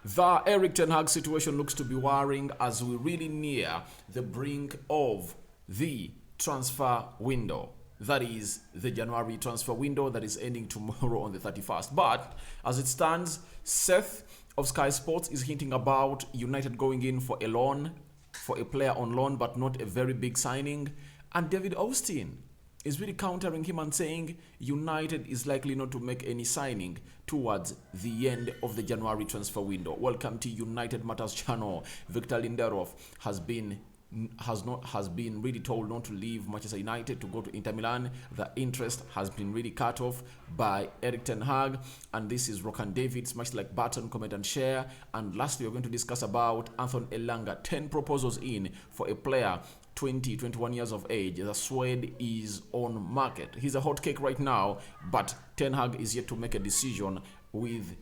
The Erik Ten Hag situation looks to be worrying as we really near the brink of the transfer window. That is the January transfer window that is ending tomorrow on the 31st. But as it stands, Seth of Sky Sports is hinting about United going in for a loan, for a player on loan, but not a very big signing. And David Austin is really countering him and saying United is likely not to make any signing towards the end of the January transfer window. Welcome to United Matters channel. Victor Lindelof has been really told not to leave Manchester United to go to Inter Milan. The interest has been really cut off by Erik Ten Hag, and this is Rock and David. Smash like button, comment and share. And lastly, we're going to discuss about Anthony Elanga. 10 proposals in for a player 21 years of age. The Swede is on market. He's a hot cake right now, but Ten Hag is yet to make a decision with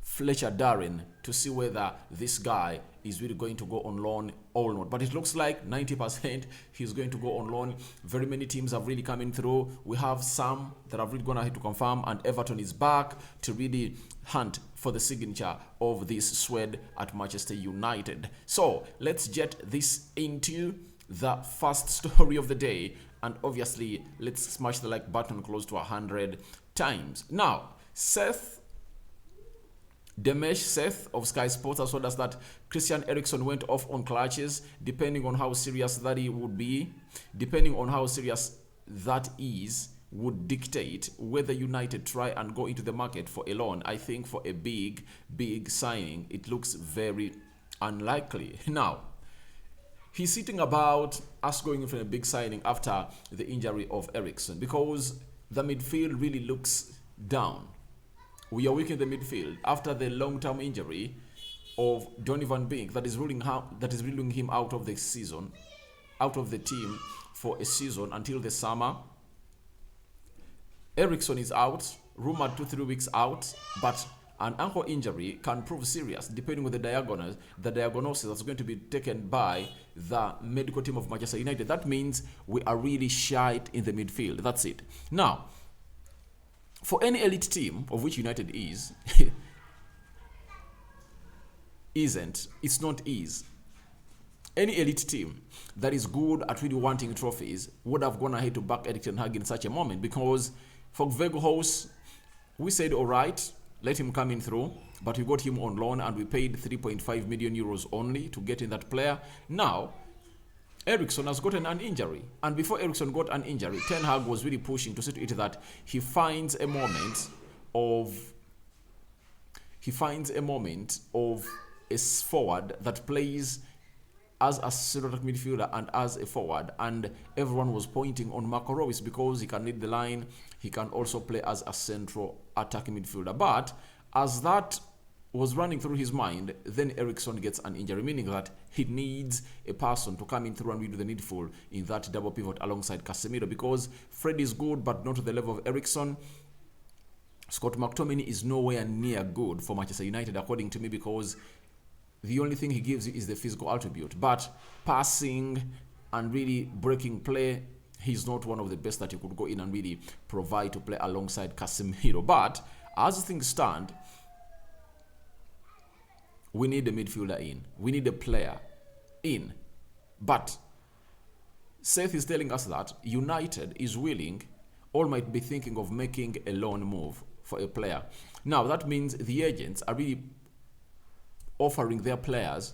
Fletcher Darren to see whether this guy is really going to go on loan or not. But it looks like 90% he's going to go on loan. Very many teams have really coming through. We have some that have really gone ahead to confirm, and Everton is back to really hunt for the signature of this Swede at Manchester United. So let's get this into the first story of the day, and obviously let's smash the like button close to 100 times. Now, Seth of Sky Sports has told us that Christian Eriksen went off on clutches. Depending on how serious that he would be, depending on how serious that is, would dictate whether United try and go into the market for a loan. I think for a big signing, it looks very unlikely. Now, he's sitting about us going in for a big signing after the injury of Eriksen because the midfield really looks down. We are weak in the midfield after the long-term injury of Donny van Beek that is ruling him out of the season, out of the team for a season until the summer. Eriksen is out, rumored 2-3 weeks out, but an ankle injury can prove serious depending on the diagnosis that's going to be taken by the medical team of Manchester United. That means we are really shite in the midfield. That's it. Now, for any elite team, of which United is, it's not easy. Any elite team that is good at really wanting trophies would have gone ahead to back Erik Ten Hag in such a moment, because for Weghorst, we said, all right, let him come in through, but we got him on loan and we paid 3.5 million euros only to get in that player. Now, Eriksen has gotten an injury, and before Eriksen got an injury, Ten Hag was really pushing to see to it that he finds a moment of a forward that plays as a central midfielder and as a forward, and everyone was pointing on Marco Reus because he can lead the line. He can also play as a central attacking midfielder. But as that was running through his mind, then Eriksen gets an injury, meaning that he needs a person to come in through and redo the needful in that double pivot alongside Casemiro, because Fred is good but not to the level of Eriksen. Scott McTominay is nowhere near good for Manchester United, according to me, because the only thing he gives you is the physical attribute, but passing and really breaking play, he's not one of the best that you could go in and really provide to play alongside Casemiro. But as things stand, we need a midfielder in. We need a player in. But Seth is telling us that United is willing or might be thinking of making a loan move for a player. Now, that means the agents are really offering their players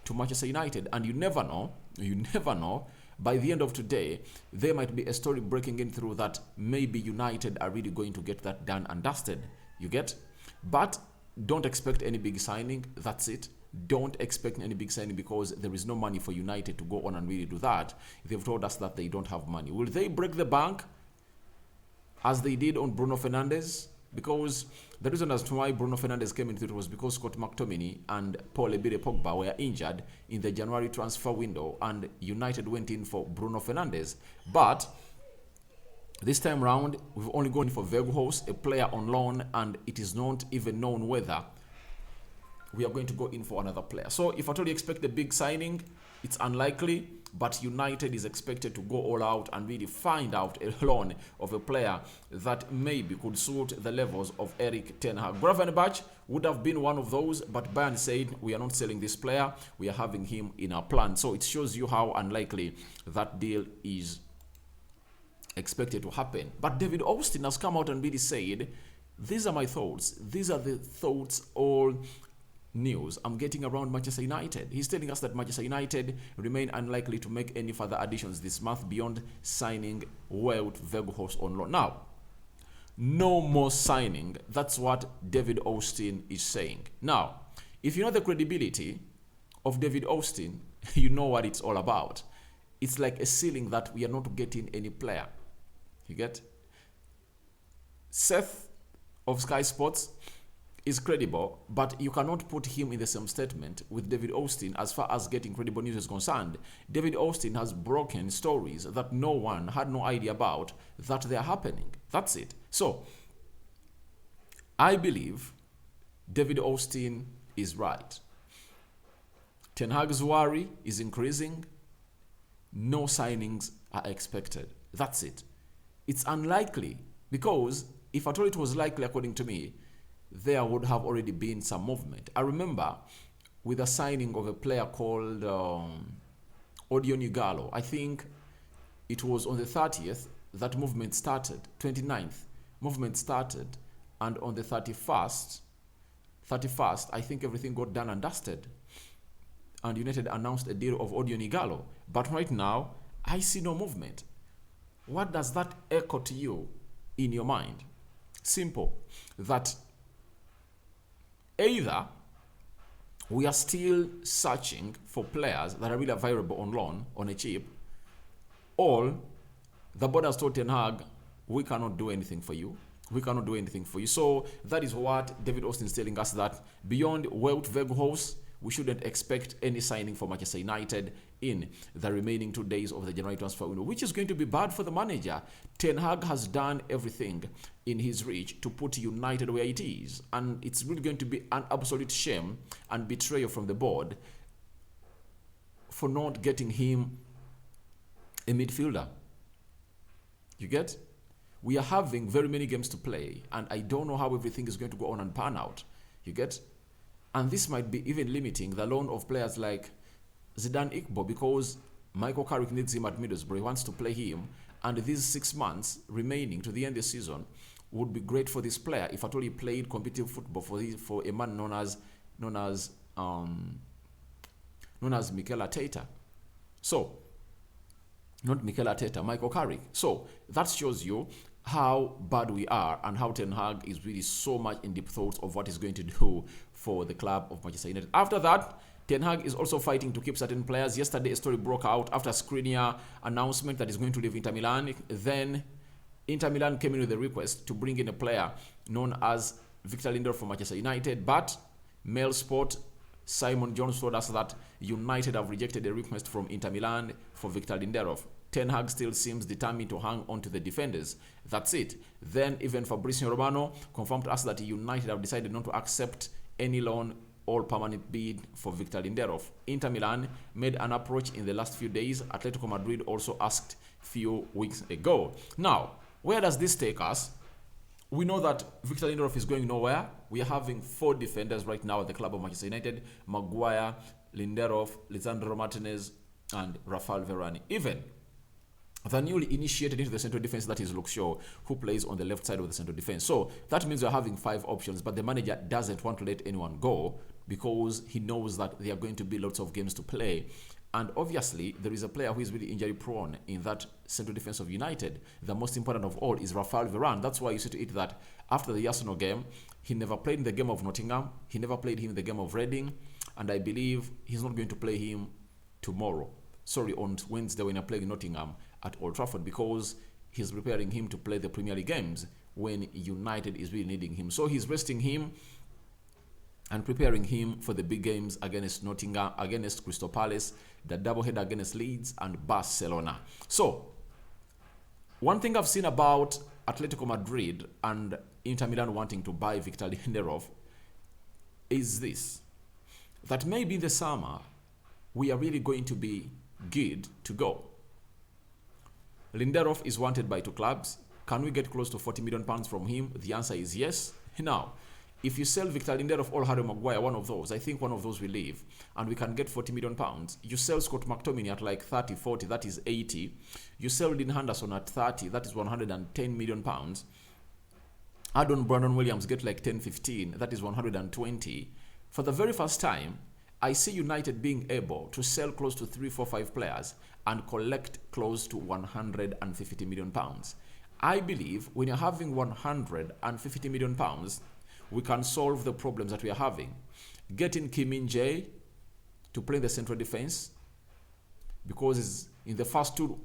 to Manchester United. And you never know, by the end of today, there might be a story breaking in through that maybe United are really going to get that done and dusted. You get? But don't expect any big signing. That's it. Don't expect any big signing because there is no money for United to go on and really do that. They've told us that they don't have money. Will they break the bank as they did on Bruno Fernandes? Because the reason as to why Bruno Fernandes came into it was because Scott McTominay and Paul-Ebere Pogba were injured in the January transfer window, and United went in for Bruno Fernandes. But this time round, we've only gone for Weghorst, a player on loan, and it is not even known whether we are going to go in for another player. So if at all you expect a big signing, it's unlikely. but United is expected to go all out and really find out a loan of a player that maybe could suit the levels of Erik ten Hag. Gravenberch would have been one of those, but Bayern said, we are not selling this player, we are having him in our plan. So it shows you how unlikely that deal is expected to happen. But David Austin has come out and really said, these are my thoughts. These are the thoughts, all news I'm getting around Manchester United. He's telling us that Manchester United remain unlikely to make any further additions this month beyond signing Wout Weghorst on loan. Now, no more signing. That's what David Austin is saying. Now, if you know the credibility of David Austin, you know what it's all about. It's like a ceiling that we are not getting any player. You get? Seth of Sky Sports is credible, but you cannot put him in the same statement with David Austin as far as getting credible news is concerned. David Austin has broken stories that no one had no idea about that they are happening. That's it. So, I believe David Austin is right. Ten Hag's worry is increasing. No signings are expected. That's it. It's unlikely, because if at all it was likely, according to me, there would have already been some movement. I remember with the signing of a player called Odion Igalo. I think it was on the 30th that movement started, 29th, movement started, and on the 31st, I think everything got done and dusted. And United announced a deal of Odion Igalo. But right now, I see no movement. What does that echo to you in your mind? Simple. That either we are still searching for players that are really available on loan, on a cheap, or the board has told Ten Hag, we cannot do anything for you. We cannot do anything for you. So that is what David Austin is telling us, that beyond Wout Weghorst, we shouldn't expect any signing for Manchester United in the remaining 2 days of the January transfer window, which is going to be bad for the manager. Ten Hag has done everything in his reach to put United where it is, and it's really going to be an absolute shame and betrayal from the board for not getting him a midfielder. You get? We are having very many games to play, and I don't know how everything is going to go on and pan out. You get? And this might be even limiting the loan of players like Zidane Iqbal, because Michael Carrick needs him at Middlesbrough. He wants to play him. And these 6 months remaining to the end of the season would be great for this player if at all he played competitive football for a man known as Mikel Arteta. So, not Mikel Arteta, Michael Carrick. So, that shows you how bad we are and how Ten Hag is really so much in deep thoughts of what he's going to do for the club of Manchester United. After that, Ten Hag is also fighting to keep certain players. Yesterday, a story broke out after Skriniar announcement that he's going to leave Inter Milan. Then, Inter Milan came in with a request to bring in a player known as Victor Lindelof from Manchester United, but Mail Sport Simon Jones told us that United have rejected a request from Inter Milan for Victor Lindelof. Ten Hag still seems determined to hang on to the defenders. That's it. Then even Fabrizio Romano confirmed to us that United have decided not to accept any loan or permanent bid for Victor Lindelof. Inter Milan made an approach in the last few days. Atletico Madrid also asked few weeks ago. Now, where does this take us? We know that Victor Lindelof is going nowhere. We are having 4 defenders right now at the club of Manchester United: Maguire, Lindelof, Lisandro Martinez, and Rafael Varane. Even the newly initiated into the central defense, that is Luke Shaw, who plays on the left side of the central defense. So that means we're having 5 options, but the manager doesn't want to let anyone go because he knows that there are going to be lots of games to play. And obviously, there is a player who is really injury prone in that central defense of United. The most important of all is Rafael Varane. That's why you see to it that after the Arsenal game, he never played in the game of Nottingham. He never played him in the game of Reading. And I believe he's not going to play him on Wednesday when they're playing Nottingham at Old Trafford, because he's preparing him to play the Premier League games when United is really needing him. So he's resting him and preparing him for the big games against Nottingham, against Crystal Palace, the doubleheader against Leeds and Barcelona. So, one thing I've seen about Atletico Madrid and Inter Milan wanting to buy Victor Lindelof is this: that maybe in the summer we are really going to be good to go. Lindelof is wanted by 2 clubs. Can we get close to £40 million from him? The answer is yes. Now, if you sell Victor Lindelof or Harry Maguire, one of those, I think one of those will leave, and we can get £40 million. You sell Scott McTominay at like 30, 40, that is 80. You sell Dean Henderson at 30, that is £110 million. Add on Brandon Williams, get like 10, 15, that is 120. For the very first time, I see United being able to sell close to 3, 4, 5 players and collect close to £150 million. I believe when you're having £150 million, we can solve the problems that we are having. Getting Kim Min-jae to play in the central defense, because in the first two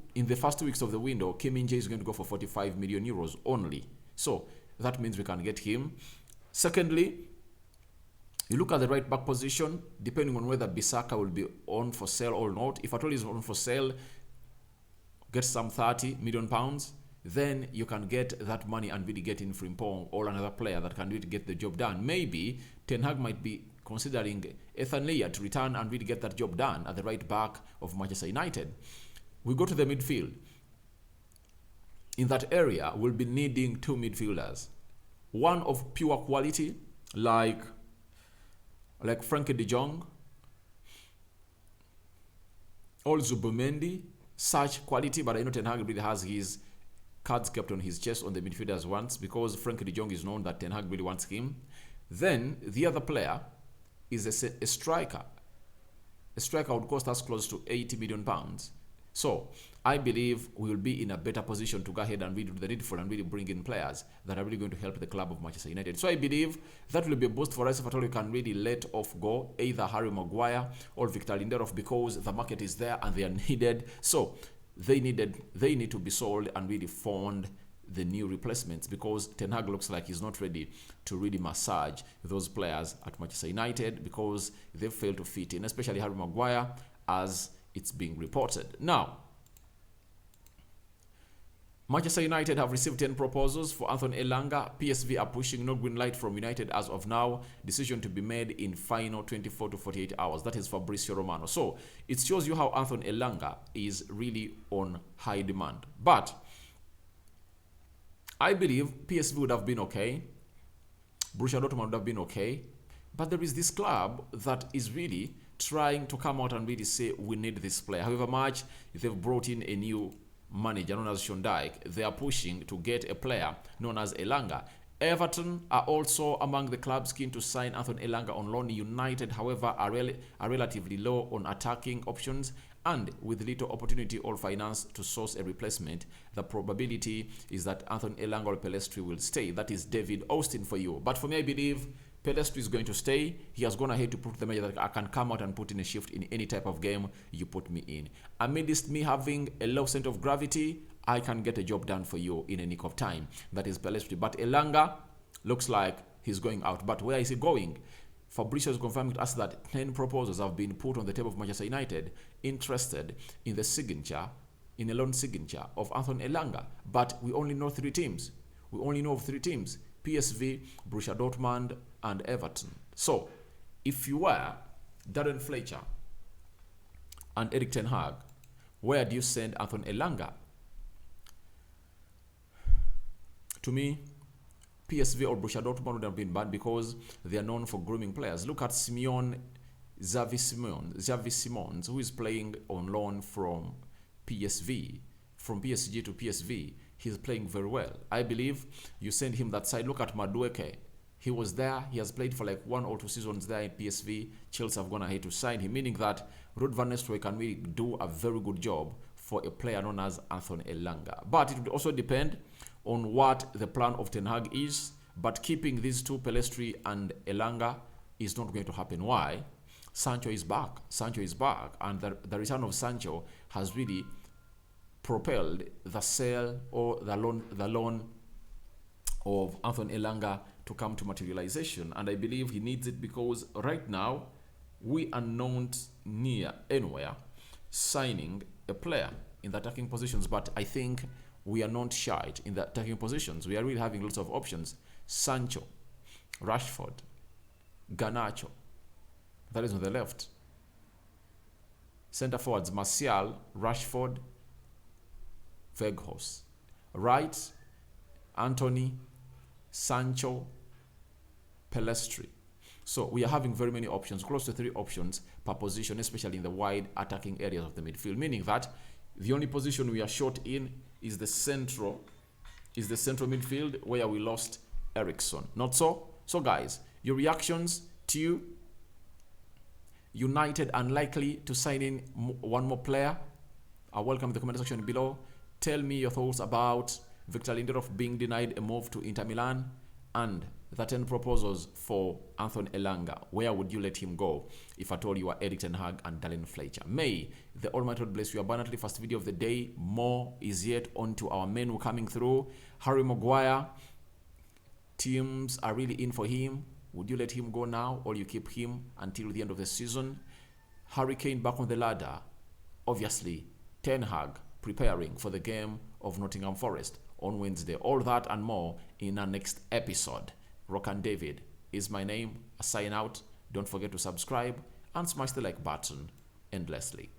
weeks of the window, Kim Min-jae is going to go for 45 million euros only. So that means we can get him. Secondly, you look at the right back position, depending on whether Bissaka will be on for sale or not. If at all is on for sale, get some £30 million. Then you can get that money and really get in Frimpong or another player that can really get the job done. Maybe Ten Hag might be considering Ethan Lear to return and really get that job done at the right back of Manchester United. We go to the midfield. In that area, we'll be needing 2 midfielders. One of pure quality, like Frankie de Jong, or Zubimendi, such quality, but I know Ten Hag really has his cards kept on his chest on the midfielders once, because Frankie de Jong is known that Ten Hag really wants him. Then the other player is a striker. A striker would cost us close to £80 million. So I believe we will be in a better position to go ahead and really do the needful and really bring in players that are really going to help the club of Manchester United. So I believe that will be a boost for us if at all we can really let off go either Harry Maguire or Victor Lindelof, because the market is there and they are needed. So they need to be sold and really fund the new replacements, because Ten Hag looks like he's not ready to really massage those players at Manchester United, because they failed to fit in, especially Harry Maguire, as it's being reported. Now, Manchester United have received 10 proposals for Anthony Elanga. PSV are pushing no green light from United as of now. Decision to be made in final 24 to 48 hours. That is Fabrizio Romano. So it shows you how Anthony Elanga is really on high demand. But I believe PSV would have been okay. Borussia Dortmund would have been okay. But there is this club that is really trying to come out and really say, we need this player. However much they've brought in a new manager known as Sean Dyche, they are pushing to get a player known as Elanga. Everton are also among the clubs keen to sign Anthony Elanga on loan. United, however, are relatively low on attacking options, and with little opportunity or finance to source a replacement, the probability is that Anthony Elanga or Pelestri will stay. That is David Austin for you. But for me, I believe Pelestri is going to stay. He has gone ahead to prove to the manager that I can come out and put in a shift in any type of game you put me in. Amidst me having a low center of gravity, I can get a job done for you in a nick of time. That is Pelestri. But Elanga looks like he's going out. But where is he going? Fabrizio is confirming to us that 10 proposals have been put on the table of Manchester United interested in the signature, in a loan signature of Anthony Elanga. But we only know 3 teams. We only know of 3 teams. PSV, Borussia Dortmund, and Everton. So, if you were Darren Fletcher and Erik ten Hag, where do you send Anthony Elanga? To me, PSV or Borussia Dortmund would have been bad, because they are known for grooming players. Look at Xavi Simons, who is playing on loan from PSV, from PSG to PSV. He's playing very well. I believe you send him that side. Look at Madueke. He was there. He has played for like 1 or 2 seasons there in PSV. Chelsea have gone ahead to sign him, meaning that Ruud van Nistelrooy can really do a very good job for a player known as Anthony Elanga. But it would also depend on what the plan of Ten Hag is. But keeping these 2, Pelestri and Elanga, is not going to happen. Why? Sancho is back. Sancho is back. And the return of Sancho has really propelled the sale or the loan of Anthony Elanga to come to materialization. And I believe he needs it, because right now we are not near anywhere signing a player in the attacking positions. But I think we are not shy in the attacking positions. We are really having lots of options. Sancho, Rashford, Garnacho. That is on the left. Center forwards, Martial, Rashford, Weghorst. Right, Anthony, Sancho, Pelestri. So we are having very many options, close to 3 options per position, especially in the wide attacking areas of the midfield, meaning that the only position we are short in is the central midfield, where we lost Ericsson. Not so? So guys, your reactions to United unlikely to sign in one more player are welcome in the comment section below. Tell me your thoughts about Victor Lindelof being denied a move to Inter Milan and the 10 proposals for Anthony Elanga. Where would you let him go if at all you are Erik ten Hag and Darren Fletcher? May the Almighty God bless you abundantly. First video of the day. More is yet on to our menu coming through. Harry Maguire. Teams are really in for him. Would you let him go now, or you keep him until the end of the season? Harry Kane back on the ladder. Obviously, Ten Hag preparing for the game of Nottingham Forest on Wednesday. All that and more in our next episode. Rokan David is my name. I sign out. Don't forget to subscribe and smash the like button endlessly.